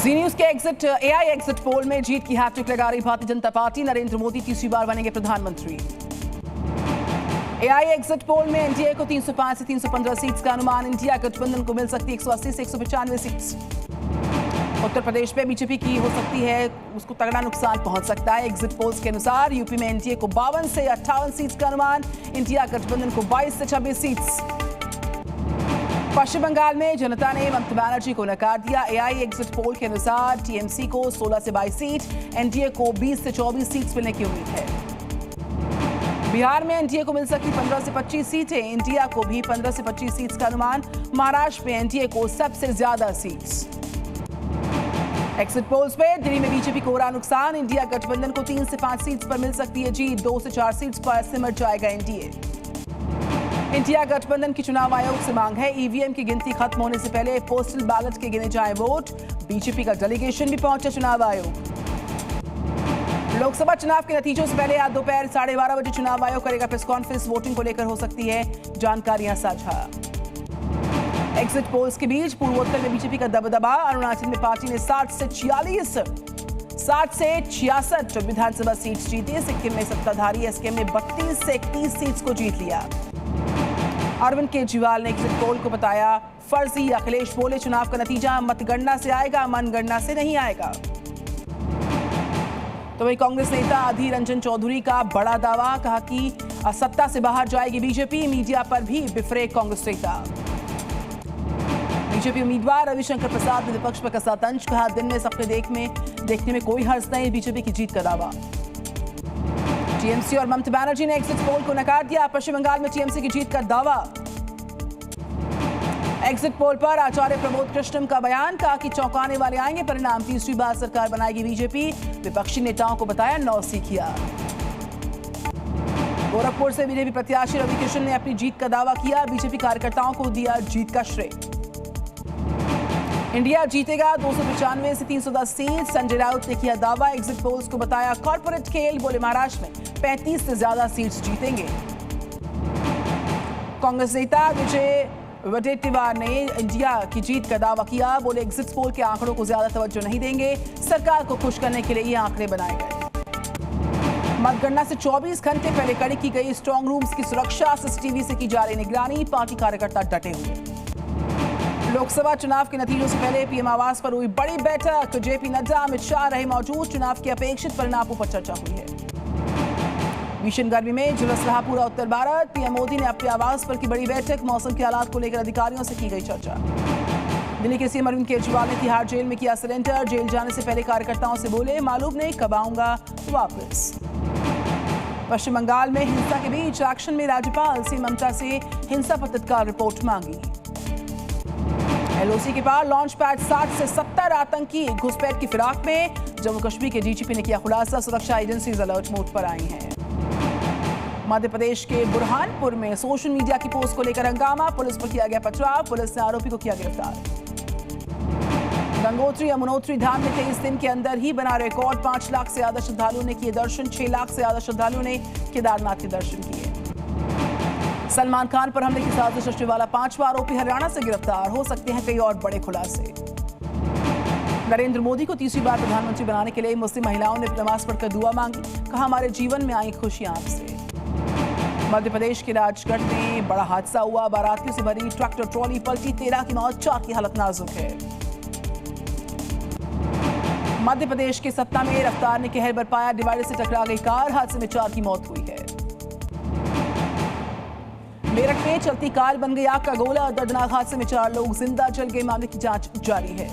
जी news के AI exit poll में जीत की हैट्रिक लगा रही भारतीय जनता पार्टी। नरेंद्र मोदी तीसरी बार बनेंगे प्रधानमंत्री। एआई एग्जिट पोल में एनडीए को 305 से 315 सीट्स का अनुमान। इंडिया गठबंधन को मिल सकती है 180 से 195 सीट्स। उत्तर प्रदेश में बीजेपी की हो सकती है उसको तगड़ा नुकसान पहुंच सकता है। एग्जिट पोल्स के अनुसार यूपी में एनडीए को 52 से 58 सीट्स का अनुमान। इंडिया गठबंधन को 22 से 26 सीट्स। पश्चिम बंगाल में जनता ने ममता बनर्जी को नकार दिया। एआई एग्जिट पोल के अनुसार टीएमसी को 16 से 22 सीट, एनडीए को 20 से 24 सीट्स मिलने की उम्मीद है। बिहार में एनडीए को मिल सकती 15 से 25 सीटें, इंडिया को भी 15 से 25 सीट्स का अनुमान। महाराष्ट्र में एनडीए को सबसे ज्यादा सीट्स। एग्जिट पोल्स पे दिल्ली में बीजेपी को हो रहा नुकसान। इंडिया गठबंधन को 3 से 5 सीट्स पर मिल सकती है जीत। 2 से 4 सीट्स पर सिमट जाएगा एनडीए। इंडिया गठबंधन की चुनाव आयोग से मांग है ईवीएम की गिनती खत्म होने से पहले पोस्टल बैलेट के गिने जाए वोट। बीजेपी का डेलीगेशन भी पहुंचा चुनाव आयोग। लोकसभा चुनाव के नतीजों से पहले आज दोपहर 12:30 बजे चुनाव आयोग करेगा प्रेस कॉन्फ्रेंस। वोटिंग को लेकर हो सकती है जानकारियां साझा। एग्जिट पोल्स के बीच पूर्वोत्तर में बीजेपी का दबदबा। अरुणाचल में पार्टी ने 60 से 66 विधानसभा सीट जीती। सिक्किम में सत्ताधारी एसकेएम ने 32 से 31 सीट्स को जीत लिया। अरविंद केजरीवाल ने एग्जिट पोल को बताया फर्जी। अखिलेश बोले चुनाव का नतीजा मतगणना से आएगा, मनगणना से नहीं आएगा। तो वही कांग्रेस नेता अधीर रंजन चौधरी का बड़ा दावा, कहा कि सत्ता से बाहर जाएगी बीजेपी। मीडिया पर भी बिफरे कांग्रेस नेता। बीजेपी उम्मीदवार रविशंकर प्रसाद ने विपक्ष पर कसा तंज, कहा दिन में सपने देखने में कोई हर्ज नहीं। बीजेपी की जीत का दावा। टीएमसी और ममता बनर्जी ने एग्जिट पोल को नकार दिया। पश्चिम बंगाल में टीएमसी की जीत का दावा। एग्जिट पोल पर आचार्य प्रमोद कृष्णम का बयान, कहा कि चौंकाने वाले आएंगे परिणाम। तीसरी बार सरकार बनाएगी बीजेपी। विपक्षी नेताओं को बताया नौसिखिया। गोरखपुर से बीजेपी प्रत्याशी रवि किशन ने अपनी जीत का दावा किया। बीजेपी कार्यकर्ताओं को दिया जीत का श्रेय। इंडिया जीतेगा 295 से 310 सीट, संजय राउत ने किया दावा। एग्जिट पोल्स को बताया कॉर्पोरेट खेल। बोले महाराष्ट्र में 35 से ज्यादा सीट्स जीतेंगे। कांग्रेस नेता विजय वडेट्टीवार ने इंडिया की जीत का दावा किया। बोले एग्जिट पोल के आंकड़ों को ज्यादा तवज्जो नहीं देंगे। सरकार को खुश करने के लिए ये आंकड़े बनाए गए। मतगणना से 24 घंटे पहले कड़ी की गई स्ट्रांग रूम्स की सुरक्षा। सीसीटीवी से की जा रही निगरानी। पार्टी कार्यकर्ता डटे हुए। लोकसभा चुनाव के नतीजों से पहले पीएम आवास पर हुई बड़ी बैठक। जेपी नड्डा, अमित शाह रहे मौजूद। चुनाव के अपेक्षित परिणामों पर चर्चा हुई है। भीषण गर्मी में झुलस रहा पूरा उत्तर भारत। पीएम मोदी ने अपने आवास पर की बड़ी बैठक। मौसम के हालात को लेकर अधिकारियों से की गई चर्चा। दिल्ली के सीएम अरविंद केजरीवाल ने तिहाड़ जेल में किया सरेंडर। जेल जाने से पहले कार्यकर्ताओं से बोले मालूम नहीं कब आऊंगा वापस। पश्चिम बंगाल में हिंसा के बीच एक्शन में राज्यपाल से ममता से हिंसा पर तत्काल रिपोर्ट मांगी। एलओसी के पार लॉन्च पैड 60 से 70 आतंकी घुसपैठ की फिराक में। जम्मू कश्मीर के डीजीपी ने किया खुलासा। सुरक्षा एजेंसीज अलर्ट मोड पर आई हैं। मध्य प्रदेश के बुरहानपुर में सोशल मीडिया की पोस्ट को लेकर हंगामा। पुलिस पर किया गया पथराव। पुलिस ने आरोपी को किया गिरफ्तार। गंगोत्री यमुनोत्री धाम में 23 दिन के अंदर ही बना रिकॉर्ड। 5 लाख से ज्यादा श्रद्धालुओं ने किए दर्शन। 6 लाख से ज्यादा श्रद्धालुओं ने केदारनाथ के दर्शन किए। सलमान खान पर हमले की साजिश रचने वाला 5वां आरोपी हरियाणा से गिरफ्तार। हो सकते हैं कई और बड़े खुलासे। नरेंद्र मोदी को तीसरी बार प्रधानमंत्री बनाने के लिए मुस्लिम महिलाओं ने नमाज पढ़कर दुआ मांगी। कहा हमारे जीवन में आई खुशियां आपसे। मध्य प्रदेश के राजगढ़ में बड़ा हादसा हुआ। बारातियों से भरी ट्रैक्टर ट्रॉली पलटी। 13 की मौत, 4 की हालत नाजुक है। मध्य प्रदेश के सतना में रफ्तार ने कहर बरपाया। डिवाइडर से टकरा गई कार। हादसे में 4 की मौत हुई है। मेरठ में चलती कार बन गई आग का गोला। दर्दनाक हादसे में 4 लोग जिंदा जल गए। मामले की जांच जारी है।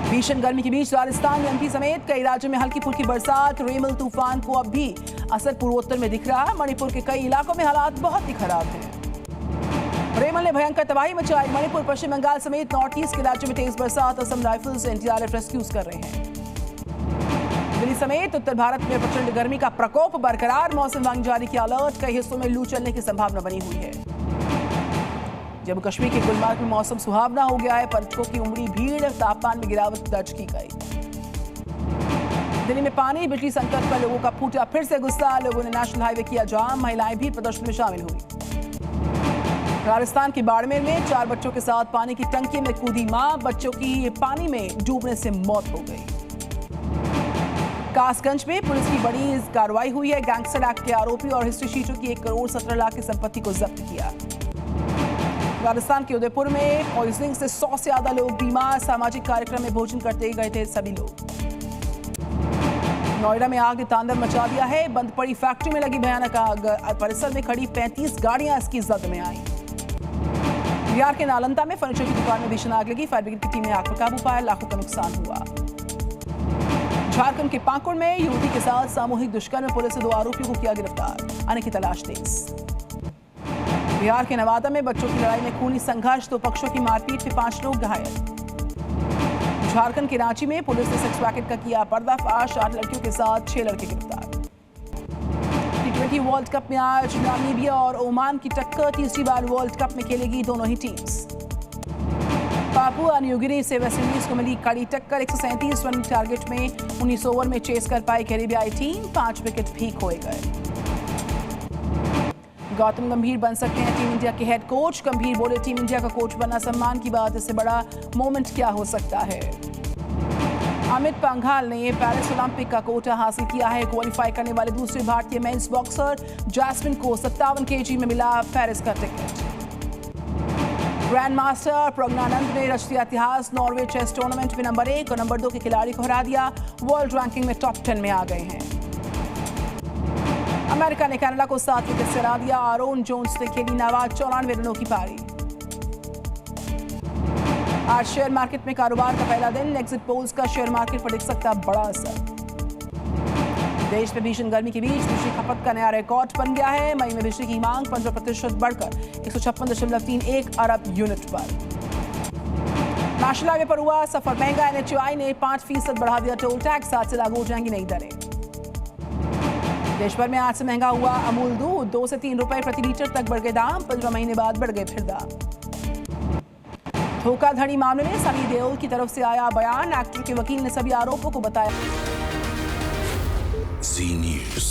भीषण गर्मी के बीच राजस्थान में एमपी समेत कई राज्यों में हल्की फुल्की बरसात। रेमल तूफान को अब भी असर पूर्वोत्तर में दिख रहा है। मणिपुर के कई इलाकों में हालात बहुत ही खराब हैं। रेमल ने भयंकर तबाही मचाई। मणिपुर, पश्चिम बंगाल समेत नॉर्थ ईस्ट के राज्यों में तेज बरसात। असम राइफल्स एनडीआरएफ रेस्क्यूज कर रहे हैं। दिल्ली समेत उत्तर भारत में प्रचंड गर्मी का प्रकोप बरकरार। मौसम विभाग ने जारी किया अलर्ट। कई हिस्सों में लू चलने की संभावना बनी हुई है। जम्मू कश्मीर के गुलमर्ग में मौसम सुहावना हो गया है। पर्यटकों की उमड़ी भीड़। तापमान में गिरावट दर्ज की गई। दिल्ली में पानी बिजली संकट पर लोगों का फूटा फिर से गुस्सा। लोगों ने नेशनल हाईवे किया जाम। महिलाएं भी प्रदर्शन में शामिल हुई। राजस्थान के बाड़मेर में 4 बच्चों के साथ पानी की टंकी में कूदी मां, बच्चों की पानी में डूबने से मौत हो गई। कासगंज में पुलिस की बड़ी कार्रवाई हुई है। गैंगस्टर एक्ट के आरोपी और हिस्ट्री शीटों की 1 करोड़ 17 लाख की संपत्ति को जब्त किया। राजस्थान के उदयपुर में पॉइजनिंग से 100 से ज्यादा लोग बीमार, सामाजिक कार्यक्रम में भोजन करते गए थे सभी लोग। नोएडा में आग ने तांडव मचा दिया है। बंद पड़ी फैक्ट्री में लगी भयानक आग, परिसर में खड़ी 35 गाड़ियां इसकी जद में आई। बिहार के नालंदा में फर्नीचर की दुकान में भीषण आग लगी। फायर ब्रिगेड की टीम ने आग पर काबू पाया, लाखों का नुकसान हुआ। झारखंड के पाकुड़ में युवती के साथ सामूहिक दुष्कर्म में पुलिस ने 2 आरोपियों को किया गिरफ्तार, अन्य की तलाश तेज। बिहार के नवादा में बच्चों की लड़ाई में खूनी संघर्ष, 2 पक्षों की मारपीट में 5 लोग घायल। झारखंड के रांची में पुलिस ने सेक्स रैकेट का किया पर्दाफाश, 8 लड़कियों के साथ 6 लड़के गिरफ्तार। T20 वर्ल्ड कप में आज नामीबिया और ओमान की टक्कर, तीसरी बार वर्ल्ड कप में खेलेगी दोनों ही टीम्स। पापुआ न्यू गिनी से वेस्टइंडीज को मिली कड़ी टक्कर, 137 रन टारगेट में 19 ओवर में चेस कर पाई कैरेबियाई टीम, 5 विकेट भी खोए गए। गौतम गंभीर बन सकते हैं टीम इंडिया के हेड कोच, गंभीर बोले टीम इंडिया का कोच बनना सम्मान की बात, इससे बड़ा मोमेंट क्या हो सकता है। अमित पंघाल ने पेरिस ओलंपिक का कोटा हासिल किया है। क्वालिफाई करने वाले दूसरे भारतीय मेंस बॉक्सर जैस्मिन को 57 kg में मिला पेरिस का टिकट। ग्रैंड मास्टर प्रज्ञानंद ने रच दिया इतिहास, नॉर्वे चेस टूर्नामेंट में नंबर 1 और नंबर 2 के खिलाड़ी को हरा दिया, वर्ल्ड रैंकिंग में टॉप 10 में आ गए हैं। अमेरिका ने कनाडा को 7 विकेट से हरा दिया, आरोन जोन्स ने खेली नाबाद 94 रनों की पारी। आज शेयर मार्केट में कारोबार का पहला दिन, एग्जिट पोल्स का शेयर मार्केट पर दिख सकता बड़ा असर। देश में भीषण गर्मी के बीच बिजली खपत का नया रिकॉर्ड बन गया है। मई में बिजली की मांग 15% बढ़कर 156.31 अरब यूनिट पर। नेशनल हाईवे पर हुआ सफर महंगा, NHAI ने 5% बढ़ा दिया टोल टैक्स, आज से लागू हो जाएंगी नई दरें। देश भर में आज से महंगा हुआ अमूल दूध, 2 से 3 रुपए प्रति लीटर तक बढ़ गए दाम, 15 महीने बाद बढ़ गए फिर दाम। धोखाधड़ी मामले में सनी देओल की तरफ से आया बयान, एक्टर के वकील ने सभी आरोपों को बताया। Z News।